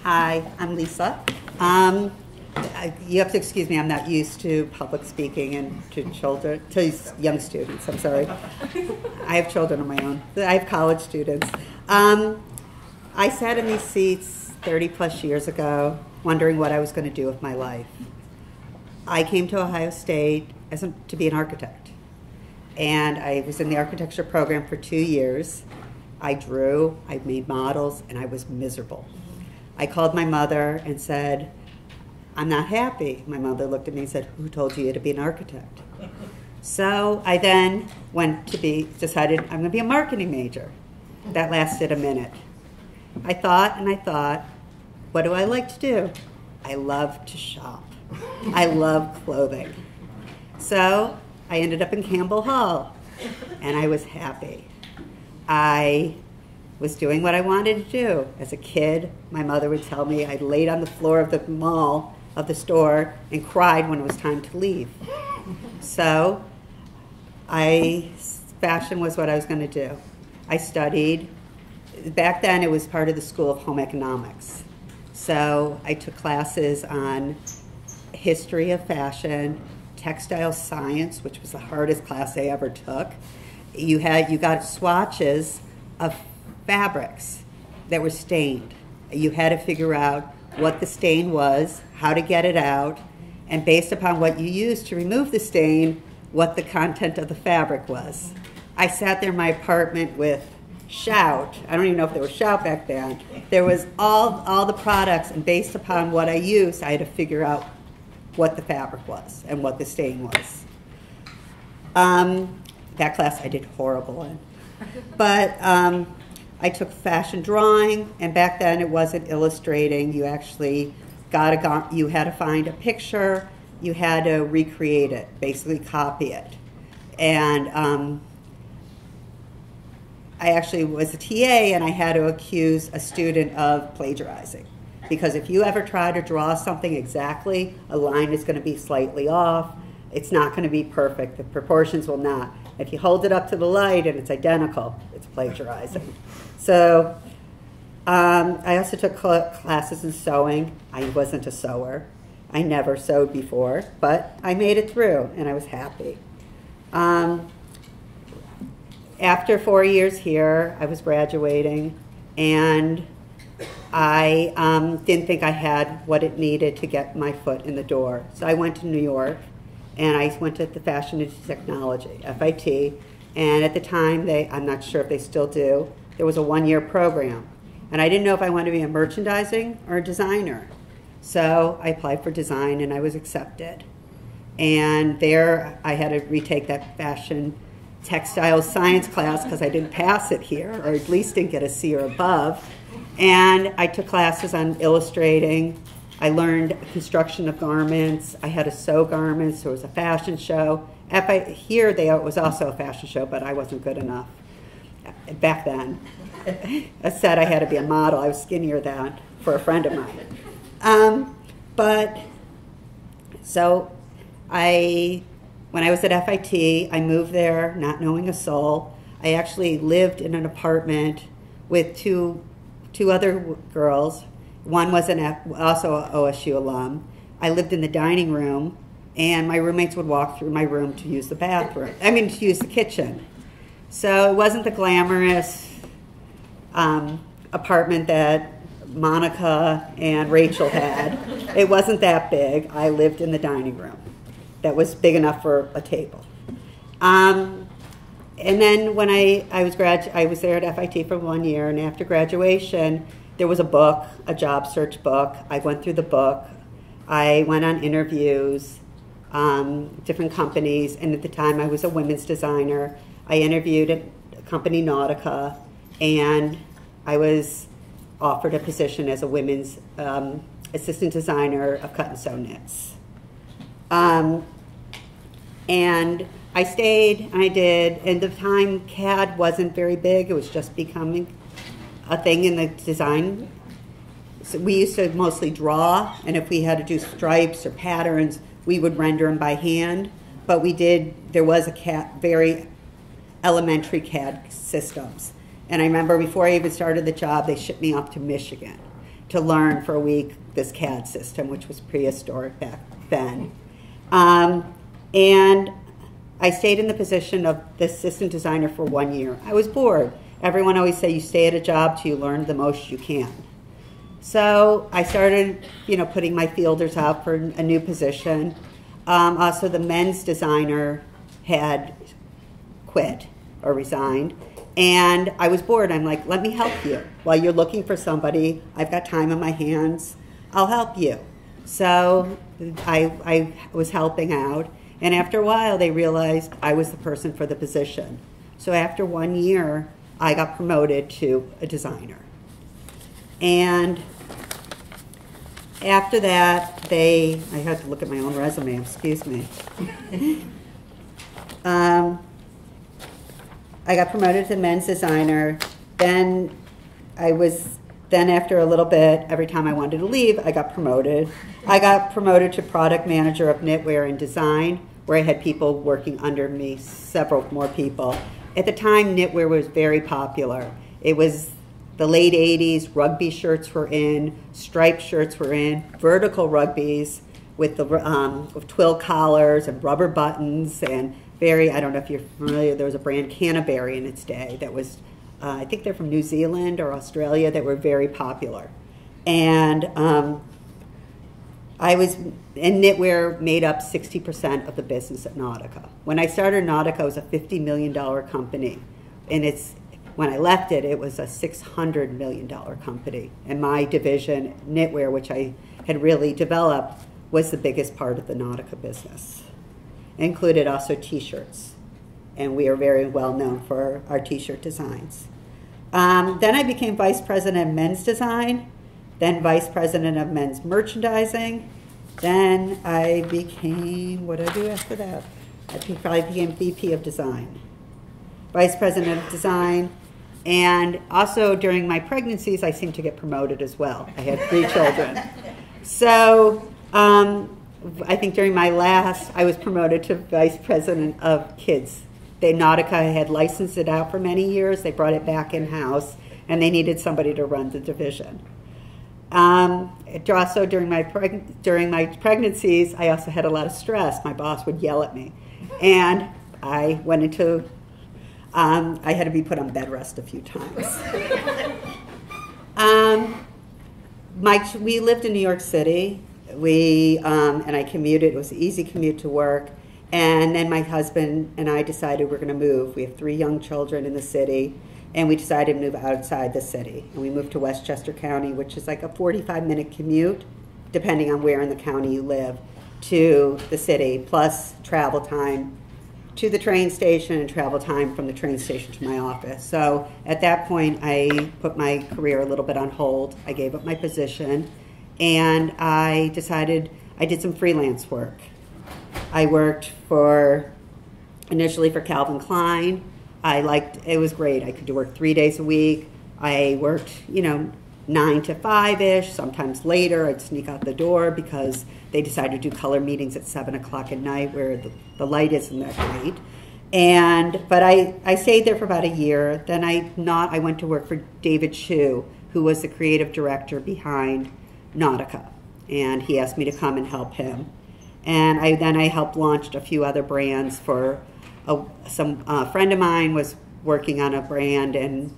Hi, I'm Lisa. You have to excuse me, I'm not used to public speaking and to children, to young students, I'm sorry. I have children of my own. I have college students. I sat in these seats 30 plus years ago, wondering what I was going to do with my life. I came to Ohio State to be an architect. And I was in the architecture program for 2 years. I drew, I made models, and I was miserable. I called my mother and said, I'm not happy. My mother looked at me and said, who told you to be an architect? So I then decided I'm gonna be a marketing major. That lasted a minute. I thought, what do I like to do? I love to shop. I love clothing. So I ended up in Campbell Hall, and I was happy. I was doing what I wanted to do. As a kid, my mother would tell me I laid on the floor of the mall, of the store, and cried when it was time to leave. So fashion was what I was going to do. I studied. Back then, it was part of the School of Home Economics. So I took classes on history of fashion, textile science, which was the hardest class I ever took. You got swatches of fabrics that were stained. You had to figure out what the stain was, how to get it out, and based upon what you used to remove the stain, what the content of the fabric was. I sat there in my apartment with Shout. I don't even know if there was Shout back then. There was all the products, and based upon what I used, I had to figure out what the fabric was and what the stain was. That class I did horrible in. But I took fashion drawing, and back then it wasn't illustrating. You actually you had to find a picture, you had to recreate it, basically copy it. And I actually was a TA, and I had to accuse a student of plagiarizing. Because if you ever try to draw something exactly, a line is going to be slightly off. It's not going to be perfect. The proportions will not. If you hold it up to the light and it's identical, it's plagiarizing. So I also took classes in sewing. I wasn't a sewer. I never sewed before, but I made it through, and I was happy. After 4 years here, I was graduating, and I didn't think I had what it needed to get my foot in the door. So I went to New York, and I went to the Fashion and Technology, FIT, and at the time, I'm not sure if they still do, there was a one-year program. And I didn't know if I wanted to be a merchandising or a designer. So I applied for design, and I was accepted. And there, I had to retake that fashion textile science class because I didn't pass it here, or at least didn't get a C or above. And I took classes on illustrating. I learned construction of garments. I had to sew garments. There was a fashion show. Here, there was also a fashion show, but I wasn't good enough back then. I said I had to be a model. I was skinnier than for a friend of mine. When I was at FIT, I moved there not knowing a soul. I actually lived in an apartment with two other girls. One was also an OSU alum. I lived in the dining room, and my roommates would walk through my room to use the to use the kitchen. So it wasn't the glamorous apartment that Monica and Rachel had. It wasn't that big. I lived in the dining room. That was big enough for a table. And then when I was there at FIT for 1 year, and after graduation, there was a book, a job search book. I went through the book. I went on interviews, different companies, and at the time I was a women's designer. I interviewed at a company, Nautica, and I was offered a position as a women's assistant designer of cut and sew knits. And I stayed, and I did, and at the time CAD wasn't very big. It was just becoming a thing in the design. So we used to mostly draw, and if we had to do stripes or patterns, we would render them by hand. But there was a very elementary CAD systems. And I remember before I even started the job, they shipped me off to Michigan to to learn for a week this CAD system, which was prehistoric back then. And I stayed in the position of the assistant designer for 1 year. I was bored. Everyone always say you stay at a job till you learn the most you can. So I started, putting my feelers out for a new position. Also, the men's designer had quit or resigned, and I was bored. I'm like, let me help you. While you're looking for somebody, I've got time on my hands. I'll help you. So I was helping out, and after a while, they realized I was the person for the position. So after 1 year, I got promoted to a designer. And after that, I had to look at my own resume, excuse me. I got promoted to men's designer. Then after a little bit, every time I wanted to leave, I got promoted. I got promoted to product manager of knitwear and design, where I had people working under me, several more people. At the time, knitwear was very popular. It was the late 80s, rugby shirts were in, striped shirts were in, vertical rugbies with with twill collars and rubber buttons, and I don't know if you're familiar, there was a brand Canterbury in its day that was, I think they're from New Zealand or Australia, that were very popular. And knitwear made up 60% of the business at Nautica. When I started Nautica, it was a $50 million company, and when I left it, it was a $600 million company. And my division, knitwear, which I had really developed, was the biggest part of the Nautica business. It included also t-shirts. And we are very well known for our t-shirt designs. Then I became vice president of men's design, then vice president of men's merchandising. Then I became, what did I do after that? I probably became VP of design, vice president of design. And also during my pregnancies, I seemed to get promoted as well. I had 3 children. So I think during my last, I was promoted to vice president of kids. Nautica had licensed it out for many years. They brought it back in-house, and they needed somebody to run the division. Also during my pregnancies, I also had a lot of stress. My boss would yell at me. And I went into I had to be put on bed rest a few times. We lived in New York City. And I commuted. It was an easy commute to work. And then my husband and I decided we're going to move. We have 3 young children in the city, and we decided to move outside the city. And we moved to Westchester County, which is like a 45-minute commute, depending on where in the county you live, to the city, plus travel time to the train station and travel time from the train station to my office. So at that point, I put my career a little bit on hold. I gave up my position, and I decided I did some freelance work. I worked initially for Calvin Klein. It was great. I could work 3 days a week. I worked, 9 to 5-ish, sometimes later. I'd sneak out the door because they decided to do color meetings at 7 o'clock at night where the light isn't that great. But I stayed there for about a year. Then I went to work for David Chu, who was the creative director behind Nautica. And he asked me to come and help him. And I helped launch a few other brands for a friend of mine was working on a brand, and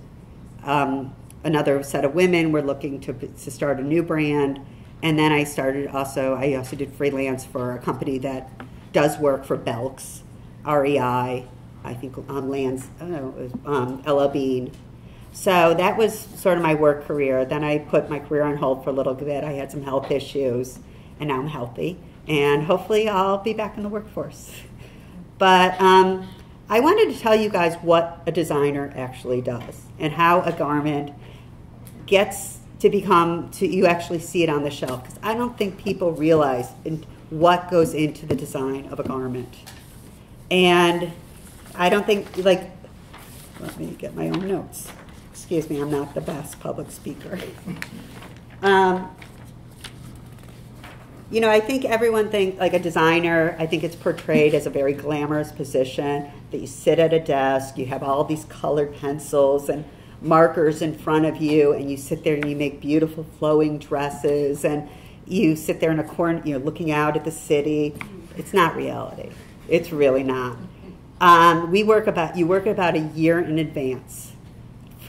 another set of women were looking to start a new brand. And then I also did freelance for a company that does work for Belk's, REI, I think LL Bean. So that was sort of my work career. Then I put my career on hold for a little bit. I had some health issues, and now I'm healthy. And hopefully I'll be back in the workforce. But I wanted to tell you guys what a designer actually does and how a garment gets to you actually see it on the shelf. Because I don't think people realize what goes into the design of a garment. And I don't think, let me get my own notes. Excuse me, I'm not the best public speaker. I think everyone thinks, like a designer, I think it's portrayed as a very glamorous position, that you sit at a desk, you have all these colored pencils and markers in front of you, and you sit there and you make beautiful flowing dresses, and you sit there in a corner, you're looking out at the city. It's not reality. It's really not. You work about a year in advance,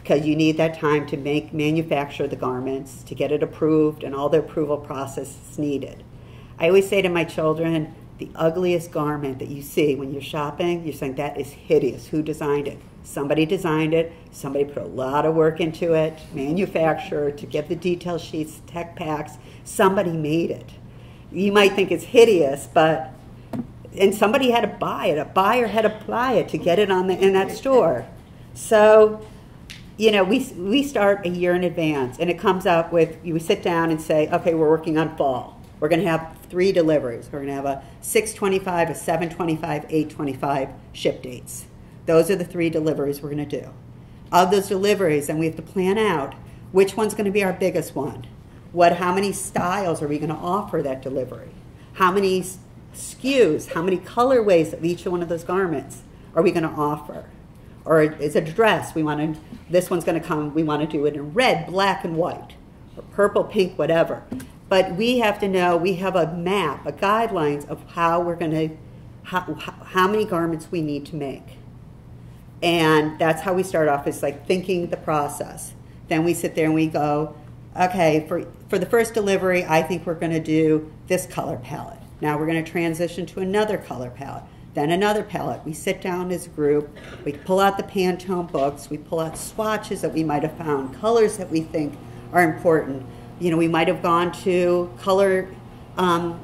because you need that time to manufacture the garments, to get it approved, and all the approval process is needed. I always say to my children, the ugliest garment that you see when you're shopping, you're saying, that is hideous. Who designed it? Somebody designed it. Somebody put a lot of work into it, manufacturer, to get the detail sheets, tech packs. Somebody made it. You might think it's hideous, and somebody had to buy it. A buyer had to buy it to get it in that store. So, we start a year in advance, and it comes up with, we sit down and say, okay, we're working on fall. We're going to have 3 deliveries. We're going to have a 6/25, a 7/25, 8/25 ship dates. Those are the 3 deliveries we're going to do. Of those deliveries, then we have to plan out which one's going to be our biggest one. How many styles are we going to offer that delivery? How many SKUs, how many colorways of each one of those garments are we going to offer? Or is it a dress? This one's going to come, we want to do it in red, black, and white, or purple, pink, whatever. But we have to know, we have a map, a guidelines of how we're going to, how many garments we need to make. And that's how we start off, is like thinking the process. Then we sit there and we go, okay, for the first delivery, I think we're going to do this color palette. Now we're going to transition to another color palette, then another palette. We sit down as a group, we pull out the Pantone books, we pull out swatches that we might have found, colors that we think are important. We might have gone to Cotton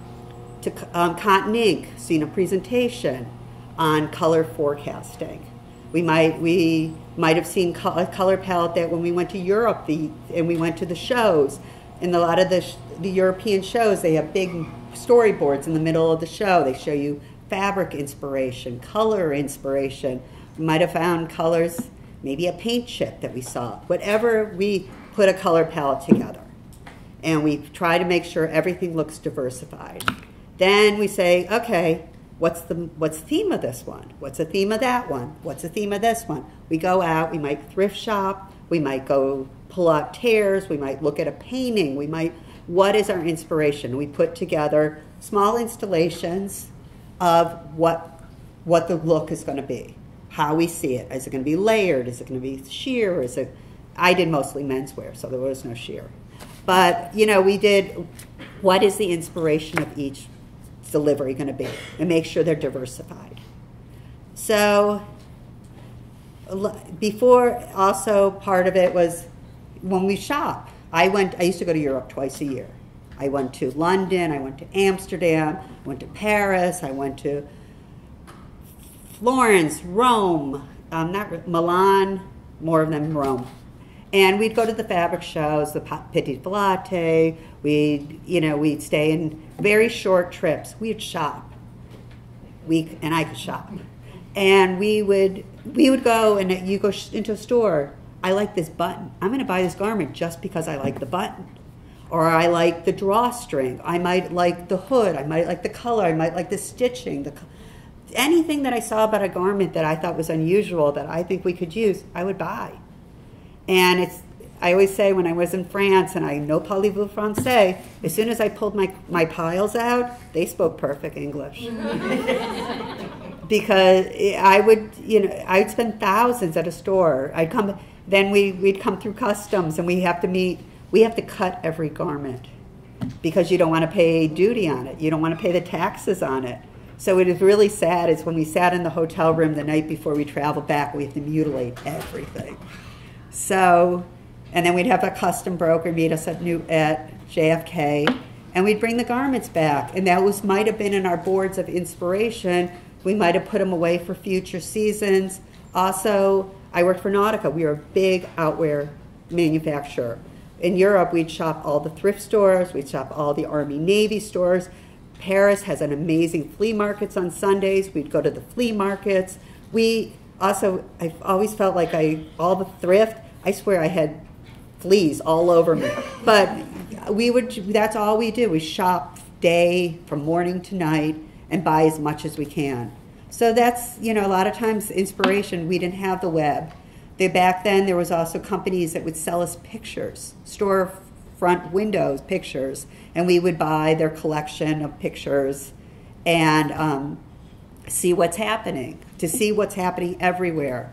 Ink, seen a presentation on color forecasting. We might have seen a color palette that when we went to Europe and we went to the shows, and a lot of the European shows, they have big storyboards in the middle of the show. They show you fabric inspiration, color inspiration. We might have found colors, maybe a paint chip that we saw. Whatever, we put a color palette together. And we try to make sure everything looks diversified. Then we say, okay, what's the theme of this one? What's the theme of that one? What's the theme of this one? We go out, we might thrift shop, we might go pull out tears, we might look at a painting, what is our inspiration? We put together small installations of what the look is going to be, how we see it. Is it going to be layered? Is it going to be sheer? I did mostly menswear, so there was no sheer. But, we did, what is the inspiration of each delivery going to be? And make sure they're diversified. So, before, also part of it was when we shop. I used to go to Europe twice a year. I went to London, I went to Amsterdam, I went to Paris, I went to Florence, Rome, Milan, more of them Rome. And we'd go to the fabric shows, the Petit Filet. We'd stay in very short trips. We'd shop. And I could shop. And we would go, and you go into a store. I like this button. I'm going to buy this garment just because I like the button. Or I like the drawstring. I might like the hood. I might like the color. I might like the stitching. Anything that I saw about a garment that I thought was unusual that I think we could use, I would buy. And I always say when I was in France, and I know parlez-vous français, as soon as I pulled my piles out, they spoke perfect English. Because I'd spend thousands at a store. Then we'd come through customs, and we have to cut every garment because you don't want to pay duty on it. You don't want to pay the taxes on it. So it is really sad. It's when we sat in the hotel room the night before we traveled back, we have to mutilate everything. So, and then we'd have a custom broker meet us at JFK, and we'd bring the garments back. And that might have been in our boards of inspiration. We might have put them away for future seasons. Also, I worked for Nautica. We were a big outwear manufacturer. In Europe, we'd shop all the thrift stores. We'd shop all the Army Navy stores. Paris has an amazing flea markets on Sundays. We'd go to the flea markets. I've always felt like all the thrift, I swear I had fleas all over me. But that's all we do. We shop day from morning to night and buy as much as we can. So that's, a lot of times inspiration, we didn't have the web. Back then, there was also companies that would sell us pictures, storefront windows pictures, and we would buy their collection of pictures and see what's happening, to see what's happening everywhere.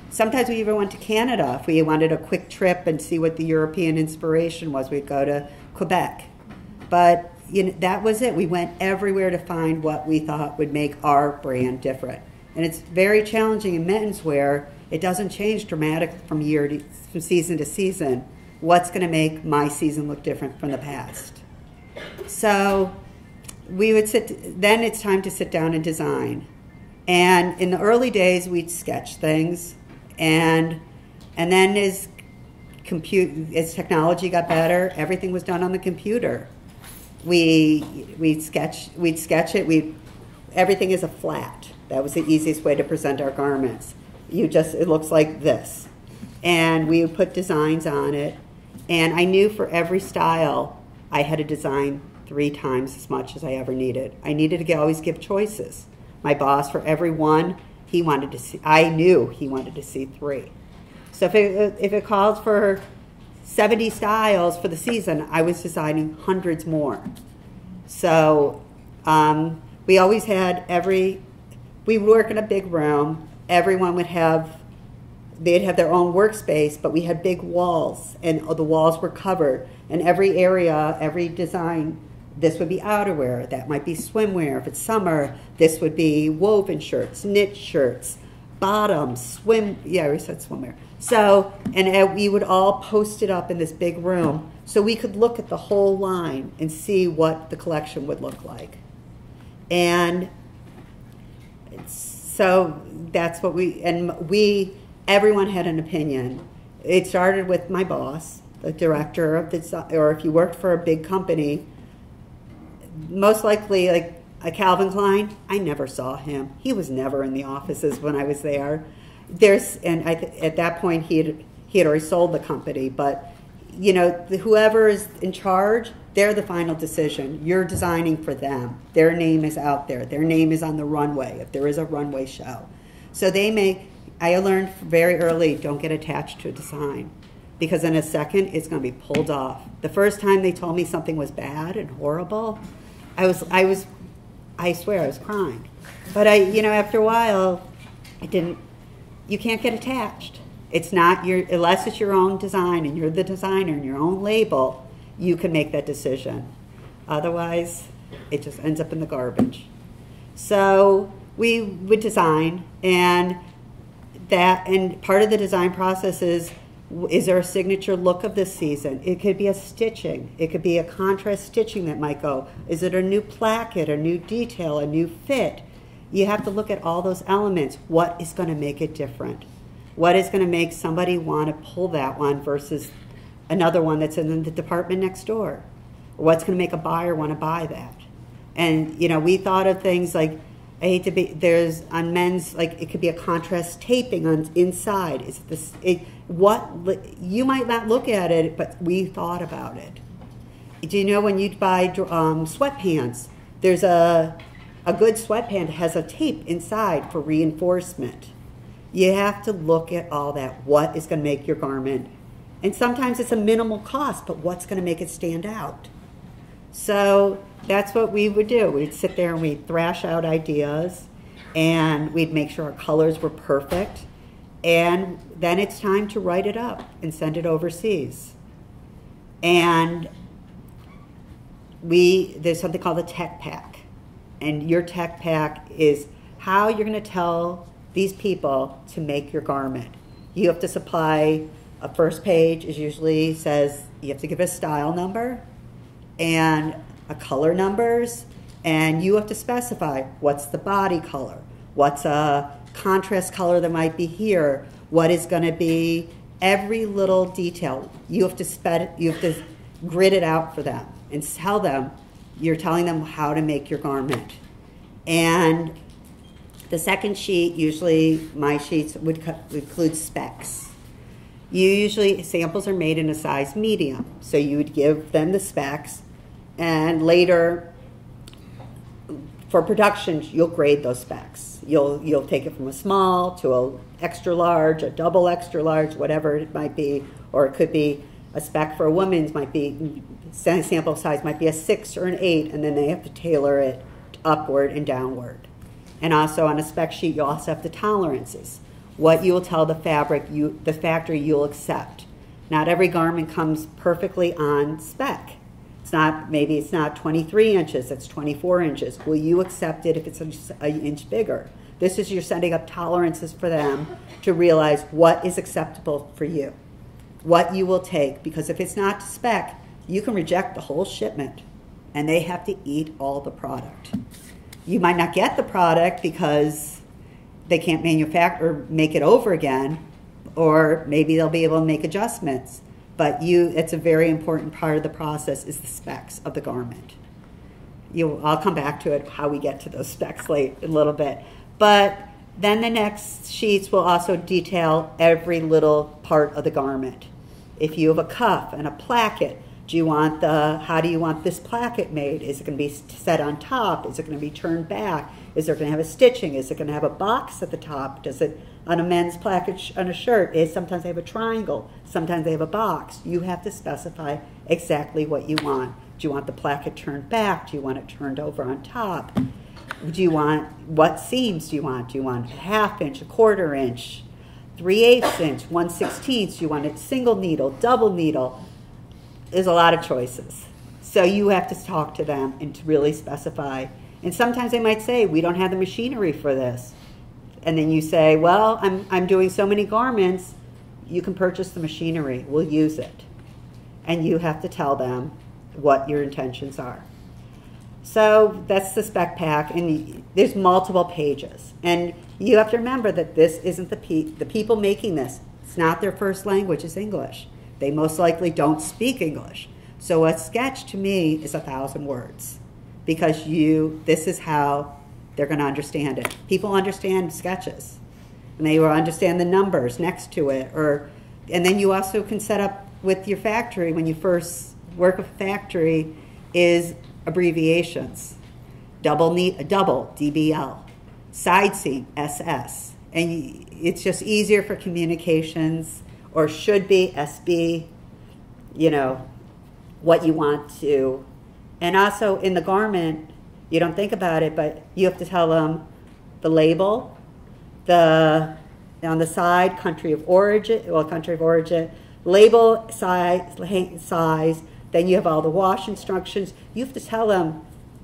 Sometimes we even went to Canada. If we wanted a quick trip and see what the European inspiration was, we'd go to Quebec. But that was it. We went everywhere to find what we thought would make our brand different. And it's very challenging in menswear. It doesn't change dramatically from season to season. What's going to make my season look different from the past? So we would then it's time to sit down and design. And in the early days, we'd sketch things. And then as technology got better, everything was done on the computer. We'd sketch it. Everything is a flat. That was the easiest way to present our garments. It looks like this. And we would put designs on it. And I knew for every style, I had to design 3 times as much as I ever needed. I needed to always give choices. My boss, for every one, I knew he wanted to see 3. So if it called for 70 styles for the season, I was designing hundreds more. So we always had we work in a big room. Everyone they'd have their own workspace, but we had big walls, and the walls were covered. And every area, every design, this would be outerwear, that might be swimwear. If it's summer, this would be woven shirts, knit shirts, bottoms, we said swimwear. So, and we would all post it up in this big room so we could look at the whole line and see what the collection would look like. And so that's what everyone had an opinion. It started with my boss, the director of or if you worked for a big company, most likely like a Calvin Klein, I never saw him. He was never in the offices when I was there. At that point he had already sold the company, but whoever is in charge, they're the final decision. You're designing for them. Their name is out there. Their name is on the runway if there is a runway show. So I learned very early, don't get attached to a design, because in a second it's going to be pulled off. The first time they told me something was bad and horrible, I swear I was crying. But after a while, you can't get attached. It's not unless it's your own design and you're the designer and your own label, you can make that decision. Otherwise, it just ends up in the garbage. So we would design, and part of the design process is there a signature look of this season? It could be a stitching. It could be a contrast stitching that might go. Is it a new placket, a new detail, a new fit? You have to look at all those elements. What is going to make it different? What is going to make somebody want to pull that one versus another one that's in the department next door? What's going to make a buyer want to buy that? And, we thought of things like, there's on men's, like it could be a contrast taping on inside. You might not look at it, but we thought about it. Do you know when you buy sweatpants, there's a good sweatpant has a tape inside for reinforcement. You have to look at all that. What is going to make your garment? And sometimes it's a minimal cost, but what's going to make it stand out? So that's what we would do. We'd sit there and we'd thrash out ideas, and we'd make sure our colors were perfect. And then it's time to write it up and send it overseas. And there's something called a tech pack. And your tech pack is how you're going to tell these people to make your garment. You have to supply a first page usually says you have to give a style number and a color numbers, and you have to specify what's the body color, what's a contrast color that might be here, what is going to be every little detail. You have to grid it out for them and tell them, you're telling them how to make your garment. And the second sheet, usually my sheets would include specs. Samples are made in a size medium, so you would give them the specs, and later for production you'll grade those specs. You'll take it from a small to a extra large, a double extra large, whatever it might be, or it could be a spec for a woman's might be, sample size might be a 6 or an 8, and then they have to tailor it upward and downward. And also on a spec sheet, you also have the tolerances. What you will tell the fabric, the factory you'll accept. Not every garment comes perfectly on spec. Maybe it's not 23 inches, it's 24 inches. Will you accept it if it's an inch bigger? This is, you're setting up tolerances for them to realize what is acceptable for you, what you will take, because if it's not to spec, you can reject the whole shipment and they have to eat all the product. You might not get the product because they can't manufacture or make it over again, or maybe they'll be able to make adjustments. But it's a very important part of the process is the specs of the garment. I'll come back to it, how we get to those specs late in a little bit. But then the next sheets will also detail every little part of the garment. If you have a cuff and a placket, how do you want this placket made? Is it going to be set on top? Is it going to be turned back? Is it going to have a stitching? Is it going to have a box at the top? Does it, on a men's placket on a shirt, sometimes they have a triangle, sometimes they have a box. You have to specify exactly what you want. Do you want the placket turned back? Do you want it turned over on top? What seams do you want? Do you want a 1/2 inch, a 1/4 inch, 3/8 inch, 1/16? Do you want it single needle, double needle? There's a lot of choices. So you have to talk to them and to really specify. And sometimes they might say, we don't have the machinery for this. And then you say, well, I'm doing so many garments, you can purchase the machinery, we'll use it. And you have to tell them what your intentions are. So that's the spec pack, and there's multiple pages. And you have to remember that this isn't the people making this, it's not their first language is English. They most likely don't speak English. So a sketch to me is 1,000 words, because this is how they're going to understand it. People understand sketches, and they will understand the numbers next to it. And then you also can set up with your factory, when you first work with a factory, is abbreviations. Double, DBL. Side seam, SS. And it's just easier for communications, or should be, SB, what you want to. And also in the garment, you don't think about it, but you have to tell them the label, on the side, country of origin, label, size, then you have all the wash instructions. You have to tell them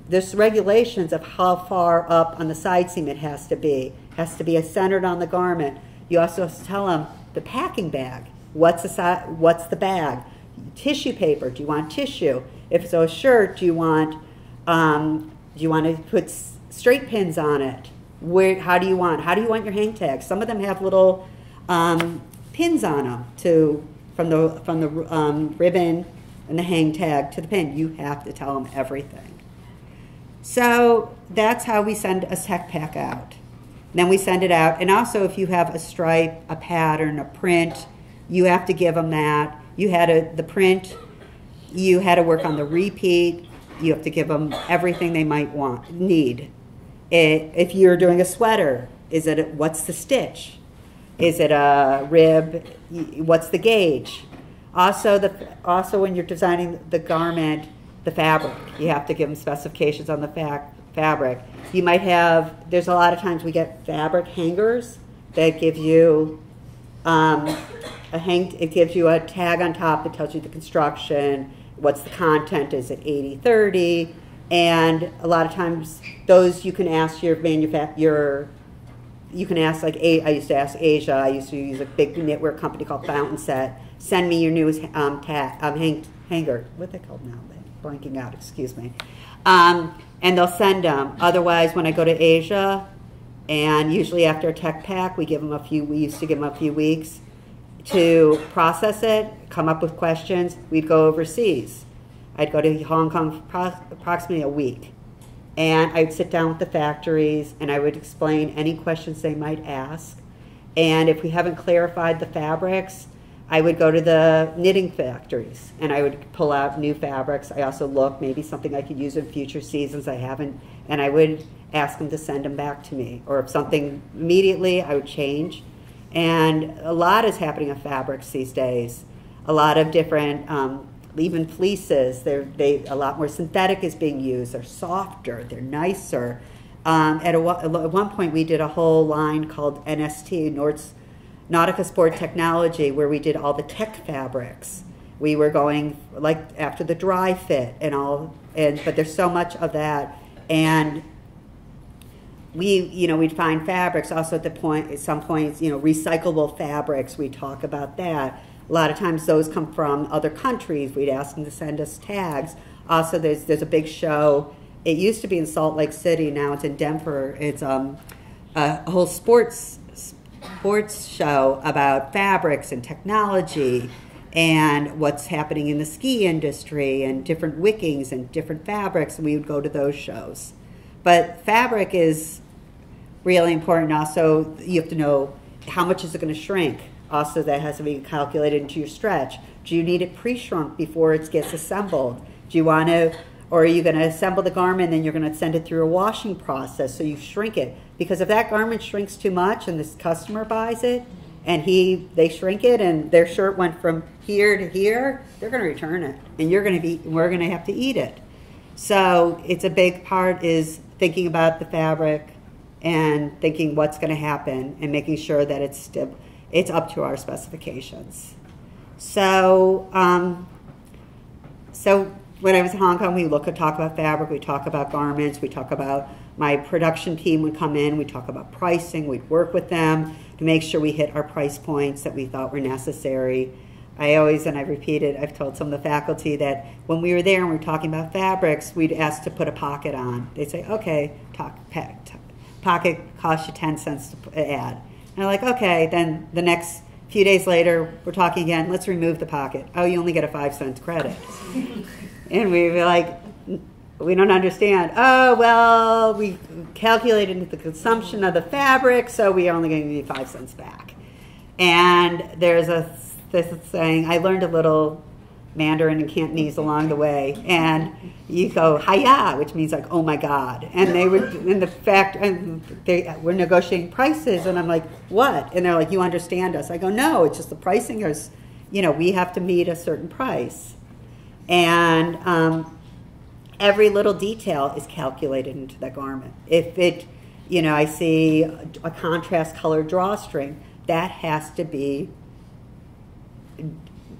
there's regulations of how far up on the side seam it has to be. It has to be centered on the garment. You also have to tell them the packing bag. What's the bag? Tissue paper. Do you want tissue? If it's a shirt, do you want to put straight pins on it? How do you want your hang tags? Some of them have little pins on them from the ribbon and the hang tag to the pin. You have to tell them everything. So that's how we send a tech pack out. Then we send it out, and also if you have a stripe, a pattern, a print, you have to give them that. The print, you had to work on the repeat. You have to give them everything they might need. If you're doing a sweater, what's the stitch? Is it a rib? What's the gauge? Also when you're designing the garment, the fabric, you have to give them specifications on the fabric. You might have, there's a lot of times we get fabric hangers that give you it gives you a tag on top that tells you the construction, what's the content, is it 80/30, and a lot of times those you can ask your manufacturer. You can ask, like, I used to ask Asia. I used to use a big knitwear company called Fountain Set. Send me your newest hanger. What are they called now? They're blanking out. Excuse me. And they'll send them. Otherwise, when I go to Asia, and usually after a tech pack, we used to give them a few weeks to process it, come up with questions. We'd go overseas. I'd go to Hong Kong for approximately a week. And I'd sit down with the factories and I would explain any questions they might ask. And if we haven't clarified the fabrics, I would go to the knitting factories and I would pull out new fabrics. I also look, maybe something I could use in future seasons I haven't. And I would ask them to send them back to me. Or if something immediately, I would change. And a lot is happening with fabrics these days. A lot of different, even fleeces, a lot more synthetic is being used. They're softer, they're nicer. At one point, we did a whole line called NST, Nautica Sport Technology, where we did all the tech fabrics. We were going like after the dry fit and all, but there's so much of that. And we'd find fabrics also at some points, recyclable fabrics. We talk about that. A lot of times those come from other countries. We'd ask them to send us tags. Also, there's a big show. It used to be in Salt Lake City. Now it's in Denver. It's a whole sports show about fabrics and technology and what's happening in the ski industry and different wickings and different fabrics. And we would go to those shows. But fabric is really important. Also, you have to know how much is it going to shrink. Also, that has to be calculated into your stretch. Do you need it pre-shrunk before it gets assembled? Do you want to, or are you going to assemble the garment and then you're going to send it through a washing process so you shrink it? Because if that garment shrinks too much and this customer buys it and they shrink it and their shirt went from here to here, they're going to return it and we're going to have to eat it. So it's a big part is thinking about the fabric and thinking what's going to happen and making sure that it's up to our specifications. So when I was in Hong Kong, we talk about fabric, we talk about garments, we talk about my production team would come in, we talk about pricing, we'd work with them to make sure we hit our price points that we thought were necessary. I've told some of the faculty that when we were there and we were talking about fabrics, we'd ask to put a pocket on. They'd say, okay, pocket costs you 10 cents to add. And I'm like, okay, then the next few days later, we're talking again, let's remove the pocket. Oh, you only get a 5-cent credit. And we were like, we don't understand. Oh, well, we calculated the consumption of the fabric, so we are only going to give you 5 cents back. And there's this saying, I learned a little Mandarin and Cantonese along the way, and you go hiya, which means like, oh my God. And they were they were negotiating prices, and I'm like, what? And they're like, you understand us? I go, no, it's just the pricing is, we have to meet a certain price. And every little detail is calculated into that garment. If I see a contrast color drawstring, that has to be,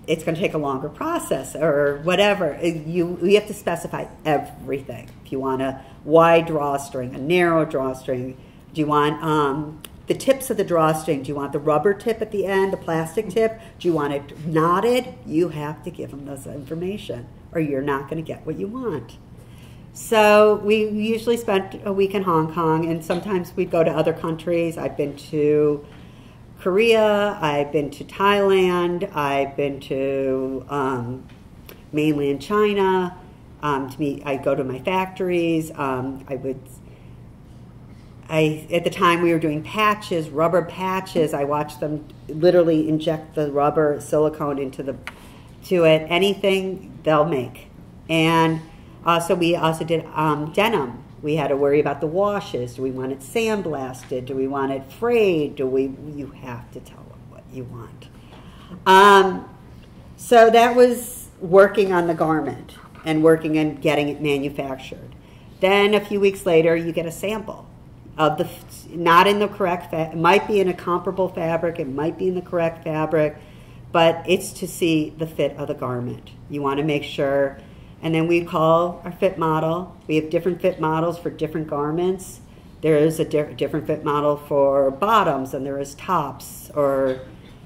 it's going to take a longer process or whatever. You have to specify everything. If you want a wide drawstring, a narrow drawstring, do you want the tips of the drawstring? Do you want the rubber tip at the end, the plastic tip? Do you want it knotted? You have to give them this information or you're not going to get what you want. So we usually spent a week in Hong Kong, and sometimes we'd go to other countries. I've been to Korea, I've been to Thailand, I've been to mainland China. I go to my factories. At the time we were doing patches, rubber patches. I watched them literally inject the rubber silicone into it. Anything they'll make. And we also did denim. We had to worry about the washes. Do we want it sandblasted? Do we want it frayed? You have to tell them what you want. So that was working on the garment and working and getting it manufactured. Then a few weeks later, you get a sample of not in the correct it might be in a comparable fabric, it might be in the correct fabric, but it's to see the fit of the garment. You want to make sure. And then we call our fit model. We have different fit models for different garments. There is a different fit model for bottoms than there is tops. Or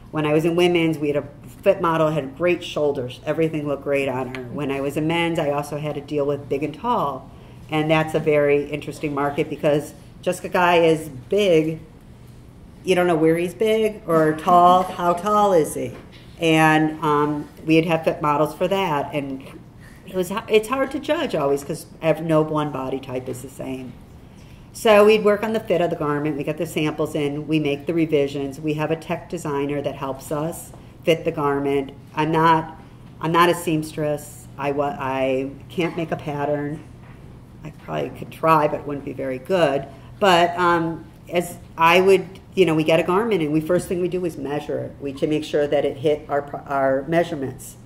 when I was in women's, we had a fit model that had great shoulders. Everything looked great on her. When I was in men's, I also had to deal with big and tall. And that's a very interesting market because just a guy is big, you don't know where he's big, or tall, how tall is he? And we'd have fit models for that. And it's hard to judge always because no one body type is the same. So we'd work on the fit of the garment. We get the samples in. We make the revisions. We have a tech designer that helps us fit the garment. I'm not a seamstress. I can't make a pattern. I probably could try, but it wouldn't be very good. But as I would, we get a garment, and first thing we do is measure it. We to make sure that it hit our measurements,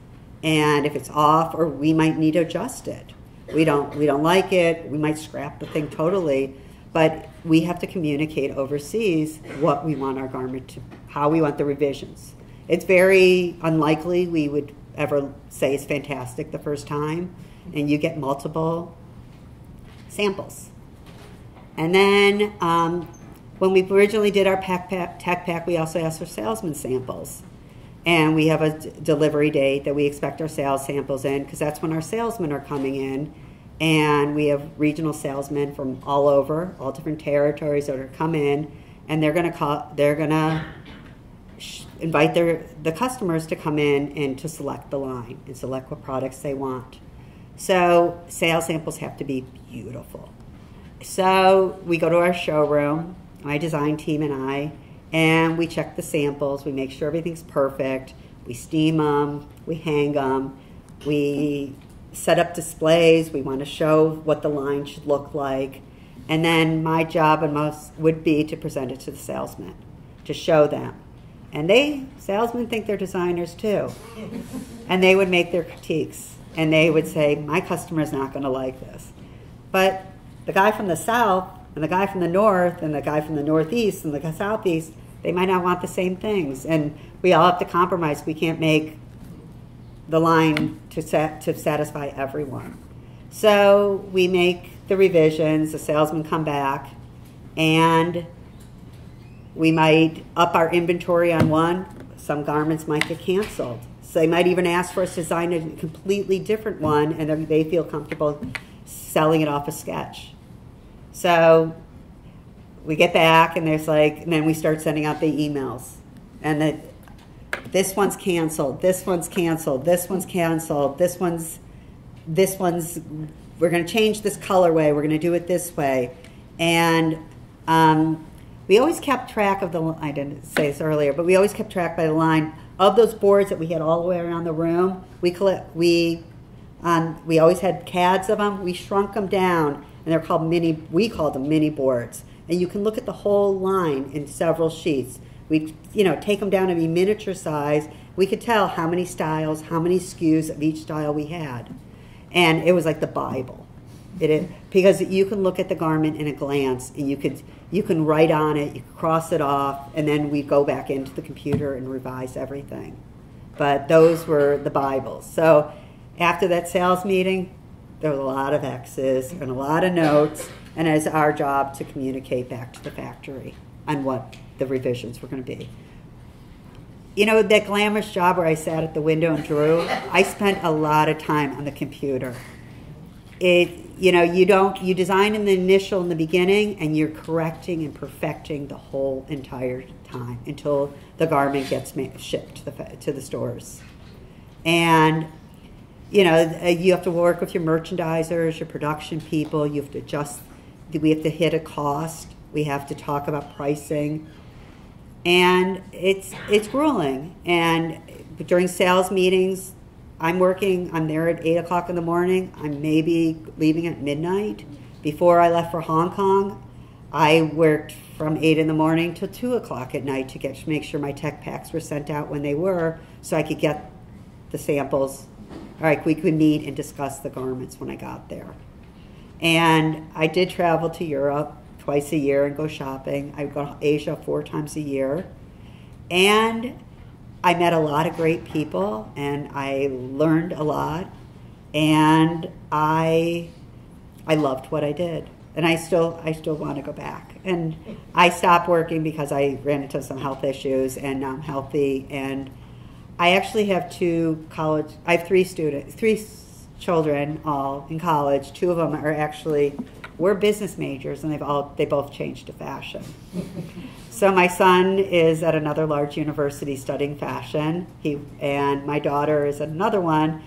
and if it's off, or we might need to adjust it. We don't like it. We might scrap the thing totally, but we have to communicate overseas what we want our garment to, how we want the revisions. It's very unlikely we would ever say it's fantastic the first time, and you get multiple samples. And then when we originally did our tech pack, we also asked for salesman samples. And we have a delivery date that we expect our sales samples in, because that's when our salesmen are coming in. And we have regional salesmen from all over, all different territories that are come in, and they're going to invite the customers to come in and to select the line and select what products they want. So sales samples have to be beautiful. So we go to our showroom, my design team and we check the samples. We make sure everything's perfect. We steam them. We hang them. We set up displays. We want to show what the line should look like. And then my job and most would be to present it to the salesmen, to show them. And salesmen think they're designers too. And they would make their critiques. And they would say, my customer's not going to like this. But the guy from the south, and the guy from the north, and the guy from the northeast, and the southeast, they might not want the same things. And we all have to compromise. We can't make the line to satisfy everyone. So we make the revisions, the salesmen come back, and we might up our inventory on one. Some garments might get canceled. So they might even ask for us to design a completely different one, and then they feel comfortable selling it off a sketch. So we get back, and and then we start sending out the emails. And this one's canceled, this one's canceled, this one's canceled, this one's, we're going to change this colorway, we're going to do it this way. And we always kept track of I didn't say this earlier, but we always kept track by the line of those boards that we had all the way around the room. We always had CADs of them. We shrunk them down, and they're called we called them mini boards. And you can look at the whole line in several sheets. We take them down to be miniature size. We could tell how many styles, how many SKUs of each style we had. And it was like the Bible. Because you can look at the garment in a glance, and you can write on it, you can cross it off, and then we go back into the computer and revise everything. But those were the Bibles. So after that sales meeting, there was a lot of X's and a lot of notes, and it's our job to communicate back to the factory on what the revisions were going to be. That glamorous job where I sat at the window and drew, I spent a lot of time on the computer. You design in the beginning, and you're correcting and perfecting the whole entire time until the garment gets shipped to the stores. And you have to work with your merchandisers, your production people. You have to adjust. We have to hit a cost. We have to talk about pricing, and it's grueling. And during sales meetings, I'm there at 8 o'clock in the morning. I'm maybe leaving at midnight. Before I left for Hong Kong, I worked from 8 in the morning till 2 o'clock at night to make sure my tech packs were sent out when they were, so I could get the samples. We could meet and discuss the garments when I got there. And I did travel to Europe twice a year and go shopping. I go to Asia 4 times a year. And I met a lot of great people, and I learned a lot, and I loved what I did, and I still want to go back. And I stopped working because I ran into some health issues, and now I'm healthy. And I actually have I have 3 children all in college. 2 of them we're business majors, and they both changed to fashion. So my son is at another large university studying fashion. And my daughter is at another one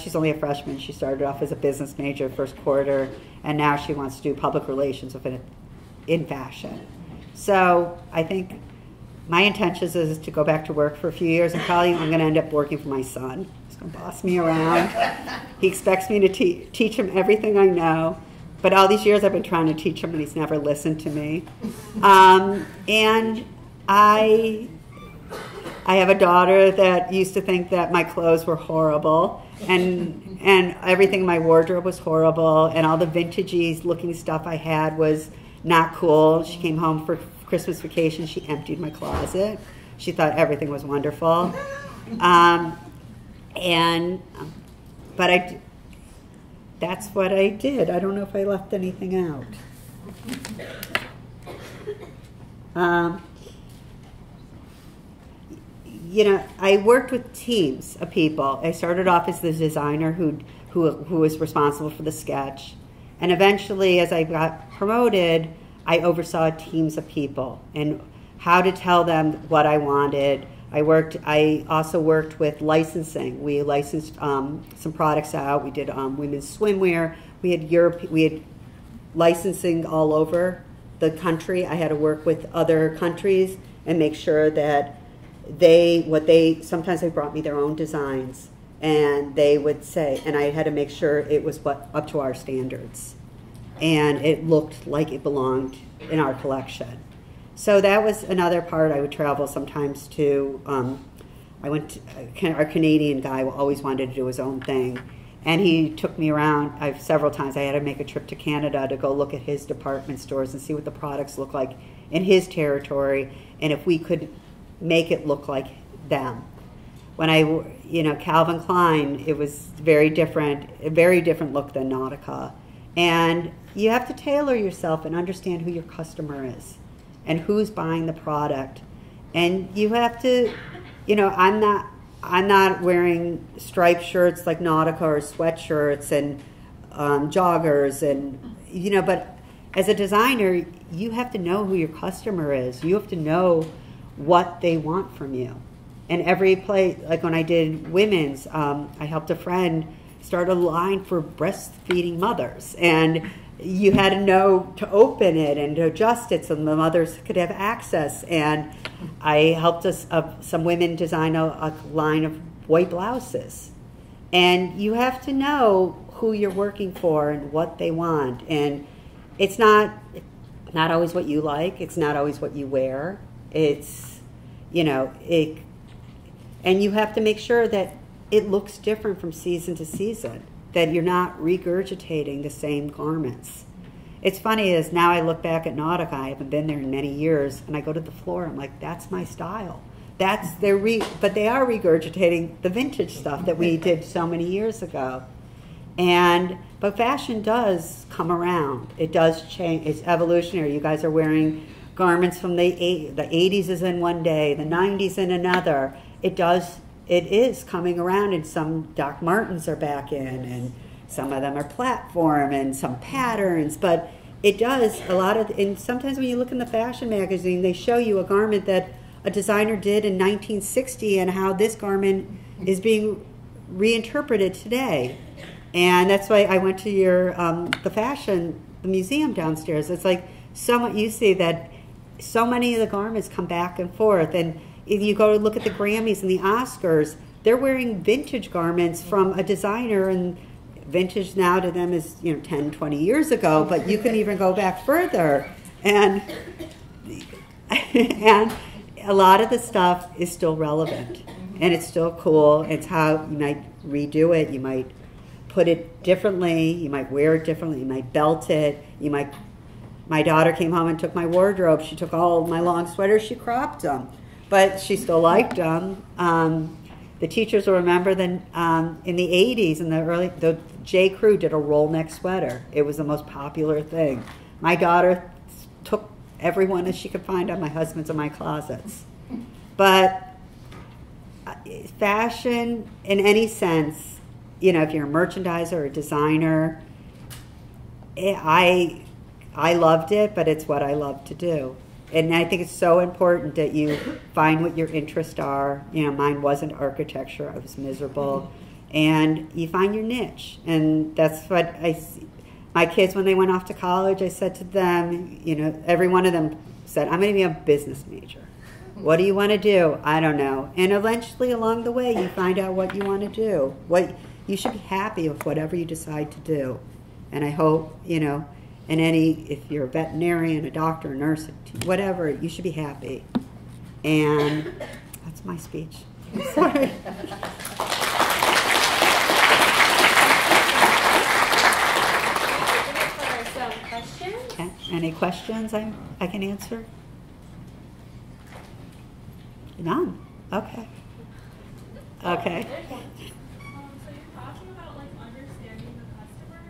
she's only a freshman. She started off as a business major first quarter, and now she wants to do public relations in fashion. So I think my intention is to go back to work for a few years, and probably I'm going to end up working for my son. He's going to boss me around. He expects me to teach him everything I know. but all these years I've been trying to teach him, and he's never listened to me. And I have a daughter that used to think that my clothes were horrible, and everything in my wardrobe was horrible, and all the vintagey looking stuff I had was not cool. She came home for Christmas vacation. She emptied my closet. She thought everything was wonderful. But that's what I did. I don't know if I left anything out. You know, I worked with teams of people. I started off as the designer who was responsible for the sketch. And eventually, as I got promoted, I oversaw teams of people and how to tell them what I wanted. I also worked with licensing. We licensed some products out. We did women's swimwear. We had licensing all over the country. I had to work with other countries and make sure that sometimes they brought me their own designs, and they would say, and I had to make sure it was up to our standards, and it looked like it belonged in our collection. So that was another part. I would travel sometimes to, our Canadian guy always wanted to do his own thing. And he took me around several times. I had to make a trip to Canada to go look at his department stores and see what the products look like in his territory, and if we could make it look like them. When Calvin Klein, it was a very different look than Nautica. And you have to tailor yourself and understand who your customer is and who's buying the product. And you have to, I'm not wearing striped shirts like Nautica or sweatshirts and joggers, and but as a designer, you have to know who your customer is. You have to know what they want from you. And every place, like when I did women's, I helped a friend start a line for breastfeeding mothers, and you had to know to open it and to adjust it so the mothers could have access. And I helped some women design a line of white blouses. And you have to know who you're working for and what they want. And it's not always what you like. It's not always what you wear. It's, and you have to make sure that it looks different from season to season, that you're not regurgitating the same garments. It's funny is now I look back at Nautica, I haven't been there in many years, and I go to the floor, I'm like, that's my style. But they are regurgitating the vintage stuff that we did so many years ago. But fashion does come around. It does change. It's evolutionary. You guys are wearing garments from the 80s is in one day, the 90s in another. It is coming around, and some Doc Martens are back in, and some of them are platform and some patterns, but it does and sometimes when you look in the fashion magazine, they show you a garment that a designer did in 1960 and how this garment is being reinterpreted today. And that's why I went to the museum downstairs. It's like you see that so many of the garments come back and forth, and if you go to look at the Grammys and the Oscars, they're wearing vintage garments from a designer, and vintage now to them is 10, 20 years ago, but you can even go back further. And a lot of the stuff is still relevant, and it's still cool. It's how you might redo it. You might put it differently. You might wear it differently. You might belt it. My daughter came home and took my wardrobe. She took all of my long sweaters. She cropped them. But she still liked them. The teachers will remember that in the 80s, the J. Crew did a roll neck sweater. It was the most popular thing. My daughter took every one that she could find on my husband's and my closets. But fashion, in any sense, if you're a merchandiser or a designer, I loved it, but it's what I love to do. And I think it's so important that you find what your interests are. Mine wasn't architecture. I was miserable. And you find your niche. And that's what I see. My kids, when they went off to college, I said to them, every one of them said, I'm going to be a business major. What do you want to do? I don't know. And eventually, along the way, you find out what you want to do. You should be happy with whatever you decide to do. And I hope, you know, if you're a veterinarian, a doctor, a nurse, whatever, you should be happy. And that's my speech. Sorry. Any questions I can answer? None. Okay. Okay. So you're talking about like understanding the customer.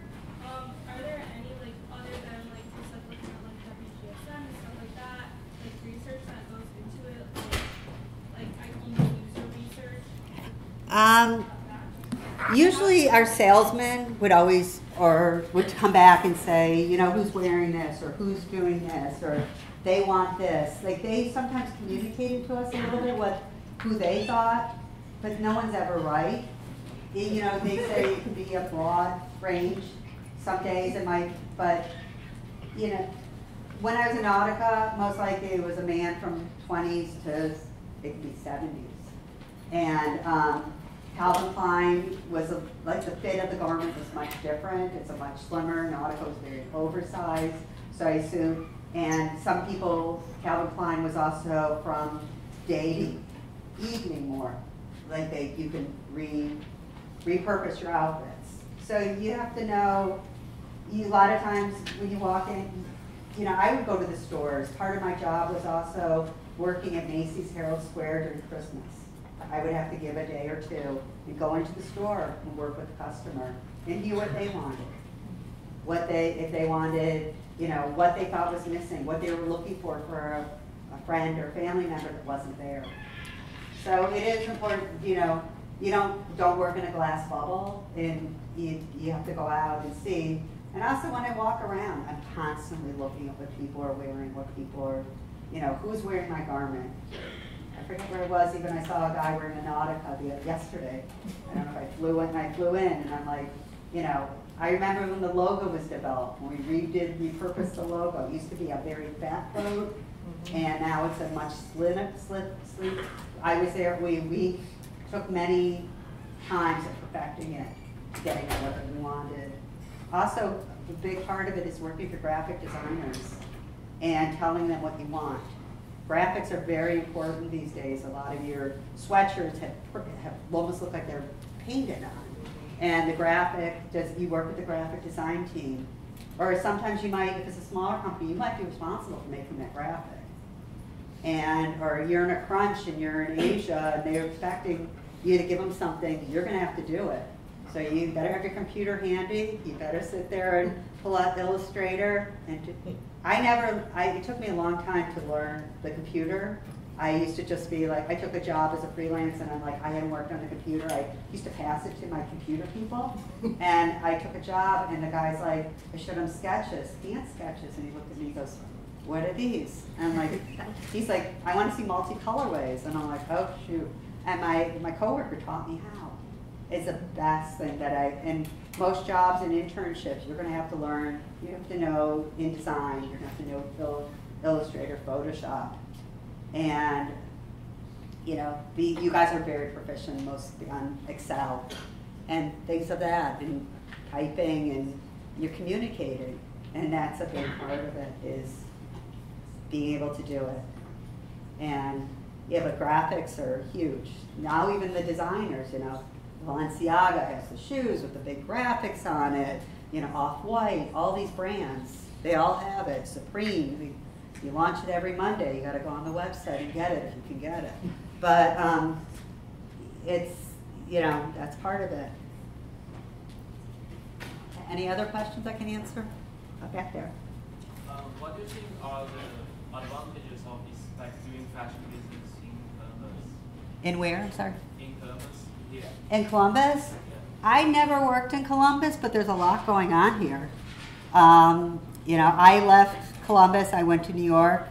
Are there any like other than like just like looking at like WGSN and stuff like that, like research that goes into it, like user research? Usually our salesmen would come back and say, you know, who's wearing this or who's doing this or they want this. Like they sometimes communicated to us a little bit who they thought, but no one's ever right. You know, they say it can be a broad range. Some days it might, but you know, when I was in Nautica, most likely it was a man from 20s to it could be 70s. And Calvin Klein was like the fit of the garment was much different. It's a much slimmer. Nautica was very oversized, so I assume. And some people, Calvin Klein was also from day to evening more. Like you can repurpose your outfits. So you have to know. A lot of times when you walk in, you know, I would go to the stores. Part of my job was also working at Macy's Herald Square during Christmas. I would have to give a day or two and go into the store and work with the customer and hear what they wanted. If they wanted, you know, what they thought was missing, what they were looking for a friend or family member that wasn't there. So it is important, you know, you don't work in a glass bubble, and you have to go out and see. And also when I walk around, I'm constantly looking at what people are wearing, what people are, you know, who's wearing my garment. I forget where it was, even I saw a guy wearing a Nautica yesterday. I don't know if I flew in, and I'm like, you know, I remember when the logo was developed, when we repurposed the logo. It used to be a very fat coat, and now it's a much sleek. I was there, we took many times of perfecting it, getting it what we wanted. Also, a big part of it is working for graphic designers and telling them what you want. Graphics are very important these days. A lot of your sweatshirts have almost look like they're painted on. And you work with the graphic design team. Or sometimes you might, if it's a smaller company, you might be responsible for making that graphic. Or you're in a crunch and you're in Asia and they're expecting you to give them something, you're gonna have to do it. So you better have your computer handy, you better sit there and pull out Illustrator. It took me a long time to learn the computer. I used to just be like, I took a job as a freelance and I'm like, I hadn't worked on the computer. I used to pass it to my computer people. And I took a job and the guy's like, I showed him sketches, hand sketches. And he looked at me and goes, what are these? And I'm like, he's like, I want to see multi-colorways. And I'm like, oh shoot. And my coworker taught me how. It's the best thing in most jobs and internships, you're gonna have to learn, you have to know InDesign, you're gonna have to know Illustrator, Photoshop. And you know, you guys are very proficient mostly on Excel and things of that, and typing, and you're communicating. And that's a big part of it, is being able to do it. And yeah, but graphics are huge. Now even the designers, you know, Balenciaga has the shoes with the big graphics on it, you know, Off-White, all these brands, they all have it. Supreme, you launch it every Monday, you gotta go on the website and get it if you can get it. But it's, you know, that's part of it. Any other questions I can answer? Back there. What do you think are the advantages of this, like doing fashion business in Columbus? In where, I'm sorry? In Columbus, here. In Columbus? Yeah. I never worked in Columbus, but there's a lot going on here. You know, I left Columbus, I went to New York,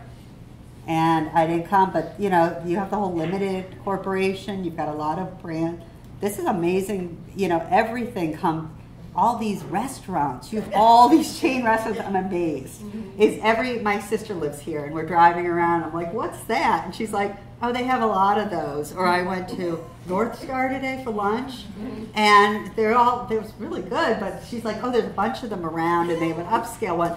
and I didn't come, but you know, you have the whole limited corporation, you've got a lot of brand. This is amazing, you know, everything all these restaurants. You have all these chain restaurants. I'm amazed. My sister lives here, and we're driving around. I'm like, what's that? And she's like, oh, they have a lot of those. Or I went to North Star today for lunch, and they was really good. But she's like, oh, there's a bunch of them around, and they have an upscale one.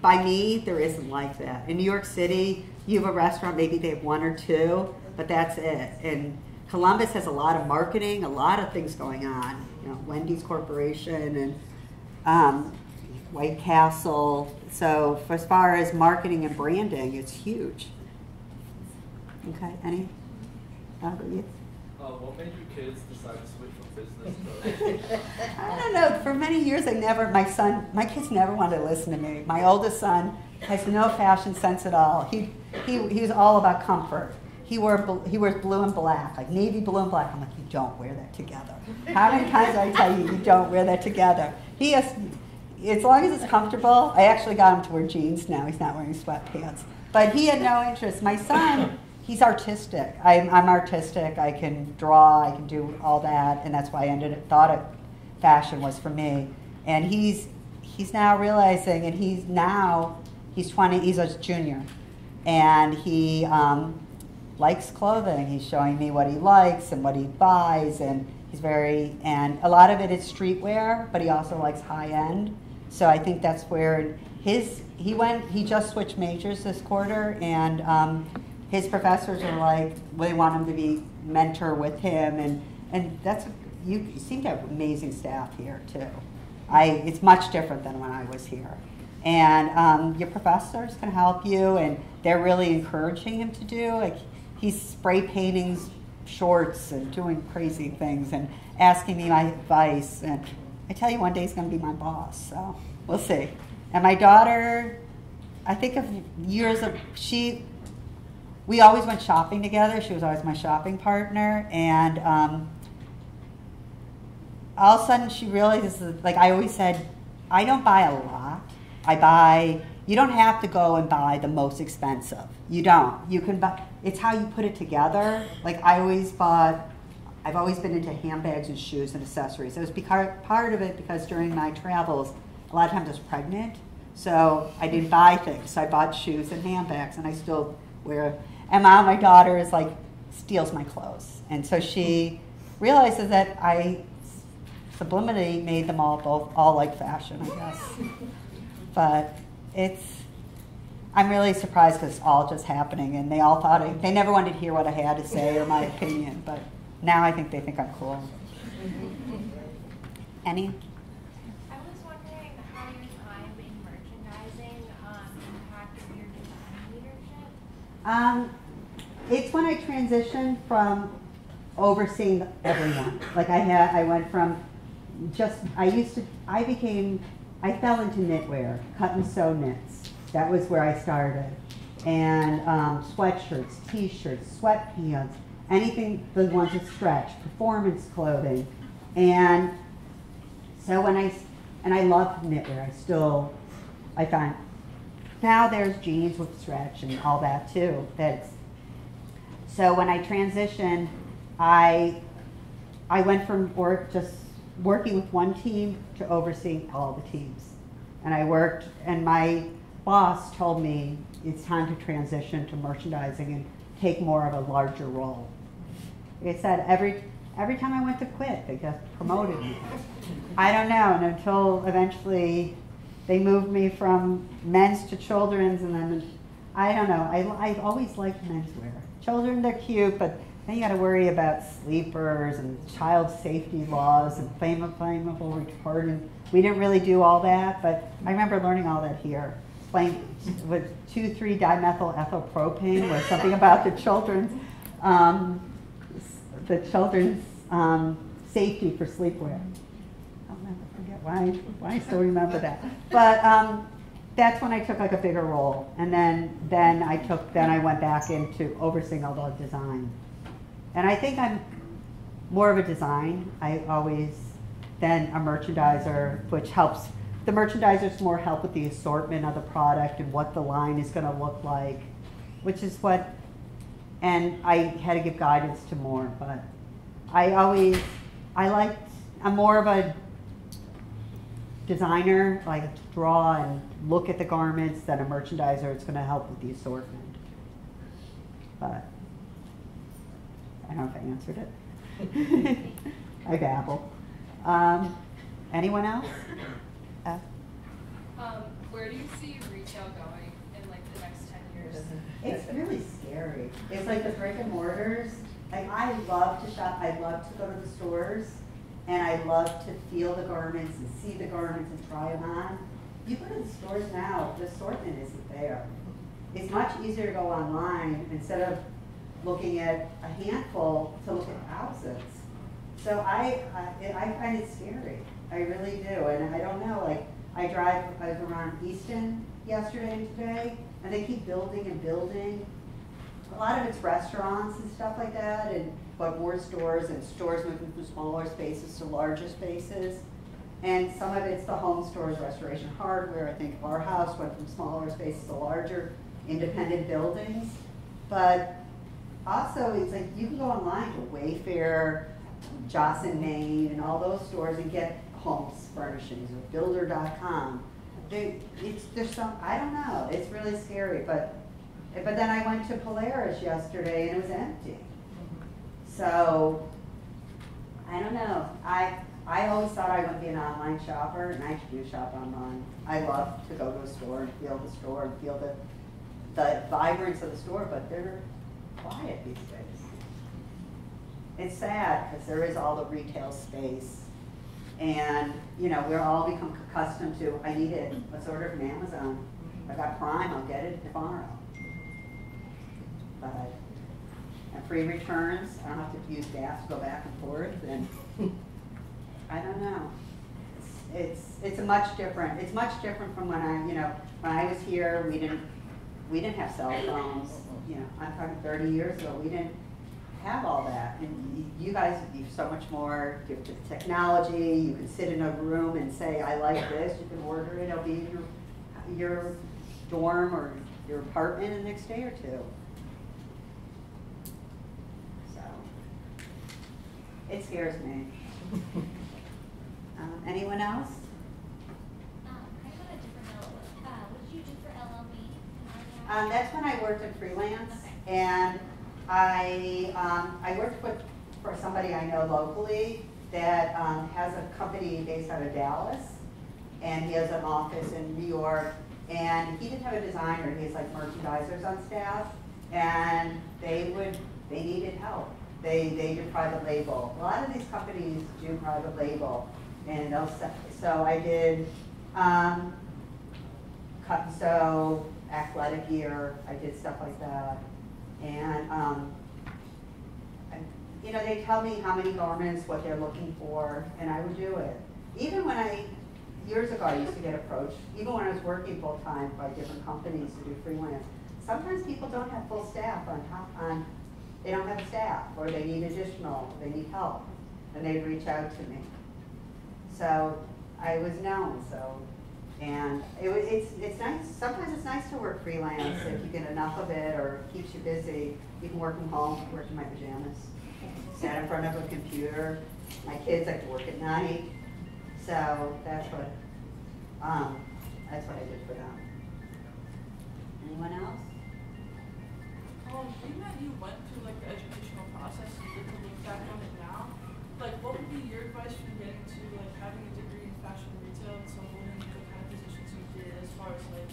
By me, there isn't like that. In New York City, you have a restaurant, maybe they have one or two, but that's it. And Columbus has a lot of marketing, a lot of things going on. You know, Wendy's Corporation and White Castle. So as far as marketing and branding, it's huge. Okay, any? How about you? What made your kids decide to switch from business to? I don't know. For many years, my kids never wanted to listen to me. My oldest son has no fashion sense at all. He was all about comfort. He wears blue and black, like navy blue and black. I'm like, you don't wear that together. How many times do I tell you, you don't wear that together? He has, as long as it's comfortable. I actually got him to wear jeans now. He's not wearing sweatpants. But he had no interest. My son, he's artistic. I'm artistic. I can draw. I can do all that, and that's why I thought fashion was for me. And he's now realizing, and he's 20. He's a junior, and he likes clothing. He's showing me what he likes and what he buys, and and a lot of it is streetwear, but he also likes high end. So I think that's where he just switched majors this quarter, and his professors are like, they want him to be mentor with him, and you seem to have amazing staff here too. It's much different than when I was here. And your professors can help you, and they're really encouraging him to do. Like, he's spray painting shorts and doing crazy things and asking me my advice. And I tell you, one day he's going to be my boss, so we'll see. And my daughter, I think of years of, we always went shopping together. She was always my shopping partner. And all of a sudden she realizes, like I always said, I don't buy a lot. You don't have to go and buy the most expensive. You don't. You can buy, it's how you put it together. Like I've always been into handbags and shoes and accessories. It was part of it because during my travels, a lot of times I was pregnant, so I didn't buy things. So I bought shoes and handbags, and I still wear. And now my daughter is like, steals my clothes. And so she realizes that I subliminally made them all like fashion, I guess. But I'm really surprised because it's all just happening, and they all thought, they never wanted to hear what I had to say or my opinion, but now I think they think I'm cool. Annie? I was wondering how your time in merchandising impacted your design leadership? It's when I transitioned from overseeing everyone. Like I went from I fell into knitwear, cut and sew knits. That was where I started. And sweatshirts, t-shirts, sweatpants, anything that wanted to stretch, performance clothing. And so I love knitwear. I find, now there's jeans with stretch and all that too. So when I transitioned, I went from just working with one team to overseeing all the teams. And I worked, and my boss told me it's time to transition to merchandising and take more of a larger role. Like I said, every time I went to quit, they just promoted me. I don't know, and until eventually they moved me from men's to children's, and then, I don't know, I've always liked menswear. Children, they're cute, but then you got to worry about sleepers and child safety laws and flammable retardant. We didn't really do all that, but I remember learning all that here. With 2,3-dimethyl ethyl propane was something about the children's safety for sleepwear. I'll never forget why I still remember that. But that's when I took like a bigger role, and then I went back into overseeing all the design. And I think I'm more of a design. Than a merchandiser, which helps. The merchandisers more help with the assortment of the product and what the line is going to look like, which is what, and I had to give guidance to more, but I'm more of a designer, like draw and look at the garments, than a merchandiser. It's going to help with the assortment. But I don't know if I answered it. I babble. Anyone else? Where do you see retail going in like the next 10 years? It's really scary. It's like the brick and mortars. Like, I love to shop. I love to go to the stores, and I love to feel the garments and see the garments and try them on. You go to the stores now, the assortment isn't there. It's much easier to go online instead of looking at a handful to look at thousands. So I find it scary. I really do, and I don't know. Like, I was around Easton yesterday and today, and they keep building and building. A lot of it's restaurants and stuff like that, but more stores, and stores moving from smaller spaces to larger spaces. And some of it's the home stores, Restoration Hardware. I think our house went from smaller spaces to larger independent buildings. But also, it's like you can go online to Wayfair, Johnson Main, and all those stores and get homes furnishings, or Builder.com. There's some, I don't know, it's really scary, but then I went to Polaris yesterday and it was empty. So, I don't know. I always thought I would be an online shopper, and I do shop online. I love to go to a store and feel the store and feel the vibrance of the store, but they're quiet these days. It's sad because there is all the retail space. And, you know, we're all become accustomed to, I need it, let's order from Amazon. I got Prime, I'll get it tomorrow. But, and free returns, I don't have to use gas to go back and forth, and I don't know. It's much different. It's much different from when when I was here, we didn't have cell phones. You know, I'm talking 30 years ago, we didn't have all that. And you guys would be so much more gifted to technology. You can sit in a room and say, I like this. You can order it. It'll be in your dorm or your apartment in the next day or two. So, it scares me. Anyone else? I have a different note. What did you do for LLB? That's when I worked in freelance, and I worked for somebody I know locally that has a company based out of Dallas, and he has an office in New York, and he didn't have a designer. He has like merchandisers on staff, and they needed help. They do private label. A lot of these companies do private label, and so I did cut and sew, athletic gear. I did stuff like that. And, you know, they tell me how many garments, what they're looking for, and I would do it. Even when years ago, I used to get approached, even when I was working full-time by different companies to do freelance. Sometimes people don't have full staff they don't have staff, or they need additional, they need help, and they'd reach out to me. So I was known, and it's nice. Sometimes it's nice to work freelance if you get enough of it, or it keeps you busy. You can work from home, work in my pajamas, sat in front of a computer. My kids like to work at night, so that's what I did for them. Anyone else? Being that you went through like the educational process and you get to look back on it now, like what would be your advice for getting to like having a degree in fashion retail and so holding the kind of positions you did as far as like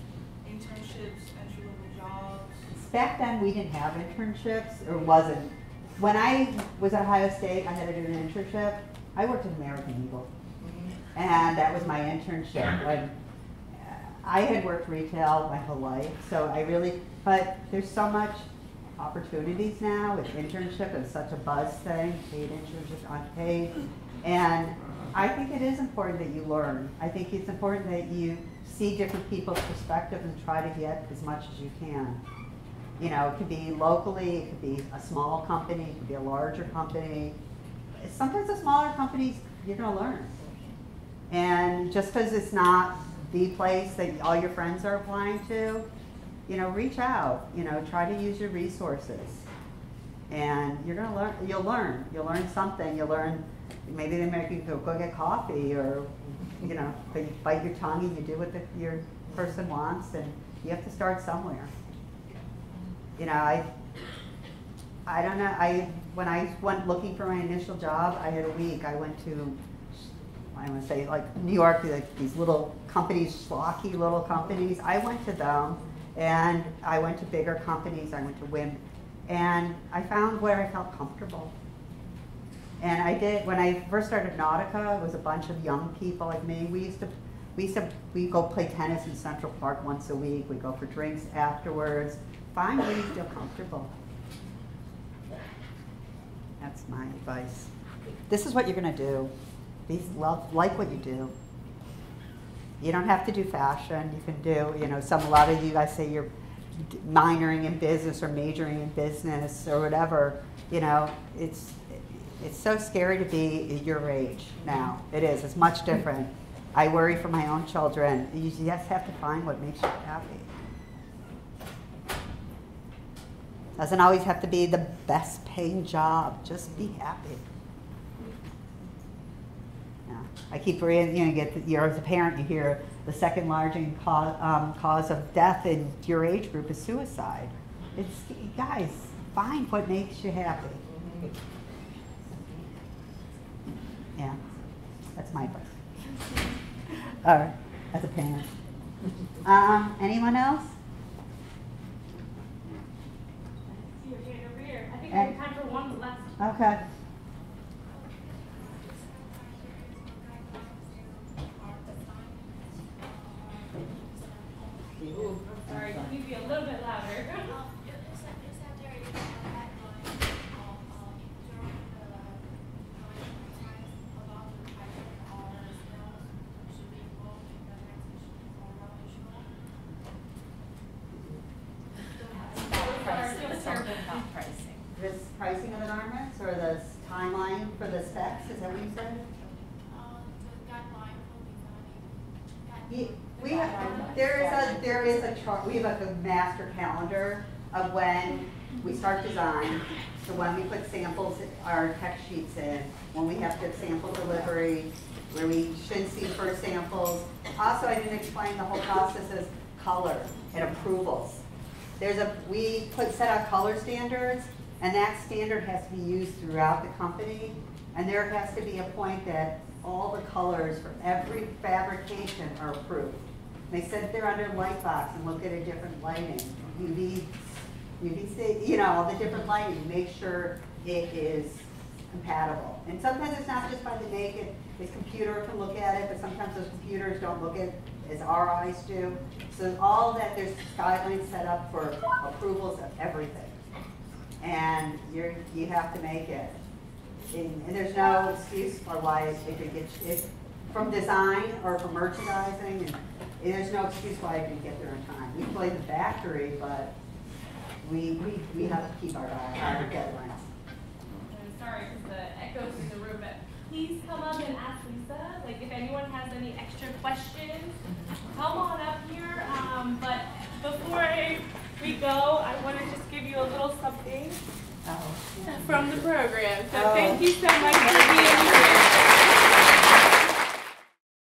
internships, entry-level jobs? Back then we didn't have internships, or wasn't. When I was at Ohio State, I had to do an internship. I worked at American Eagle, and that was my internship. I had worked retail my whole life, so but there's so much opportunities now with internship. It's such a buzz thing, paid internship, unpaid. And I think it is important that you learn. I think it's important that you see different people's perspectives and try to get as much as you can. You know, it could be locally, it could be a small company, it could be a larger company. Sometimes the smaller companies, you're gonna learn. And just because it's not the place that all your friends are applying to, you know, reach out, you know, try to use your resources. And you're gonna learn, you'll learn something, you'll learn, maybe they make you go get coffee, or you know, but you bite your tongue and you do what your person wants, and you have to start somewhere. You know, I don't know, when I went looking for my initial job, I had a week. I went to, I want to say like New York, like these little companies, schlocky little companies. I went to them, and I went to bigger companies. I went to WIM, and I found where I felt comfortable. And I did, when I first started Nautica, it was a bunch of young people like me. We'd go play tennis in Central Park once a week. We'd go for drinks afterwards. Find where you feel comfortable. That's my advice. This is what you're gonna do. Like what you do. You don't have to do fashion. You can do, you know, a lot of you guys say you're minoring in business or majoring in business or whatever. You know, it's so scary to be your age now. It is. It's much different. I worry for my own children. You just have to find what makes you happy. Doesn't always have to be the best paying job. Just be happy. Yeah. I keep reading, you know, as a parent, you hear the second largest cause of death in your age group is suicide. Guys, find what makes you happy. Yeah, that's my advice. All right, as a parent. Anyone else? Your hand over here. I think we have time for one last. Okay. Ooh, I'm sorry. Can you be a little bit louder? This pricing of the garments or the timeline for the specs, is that what you said? There is a chart. We have a master calendar of when we start design, so when we put samples, our tech sheets in, when we have to sample delivery, where we should see first samples. Also, I didn't explain the whole process is color and approvals. We set out color standards, and that standard has to be used throughout the company, and there has to be a point that all the colors for every fabrication are approved. They sit there under light box and look at a different lighting, UVC, you know, all the different lighting, make sure it is compatible. And sometimes it's not just by the naked, this computer can look at it, but sometimes those computers don't look at it as our eyes do. So all that, there's guidelines set up for approvals of everything. And you have to make it. And there's no excuse for why it could get, from design or from merchandising, and there's no excuse why it didn't get there in time. We play the factory, but we have to keep our deadlines. I'm sorry because the echoes in the room, but please come up and ask Lisa. Like if anyone has any extra questions, come on up here. But before we go, I want to just give you a little something from the program. So thank you so much for being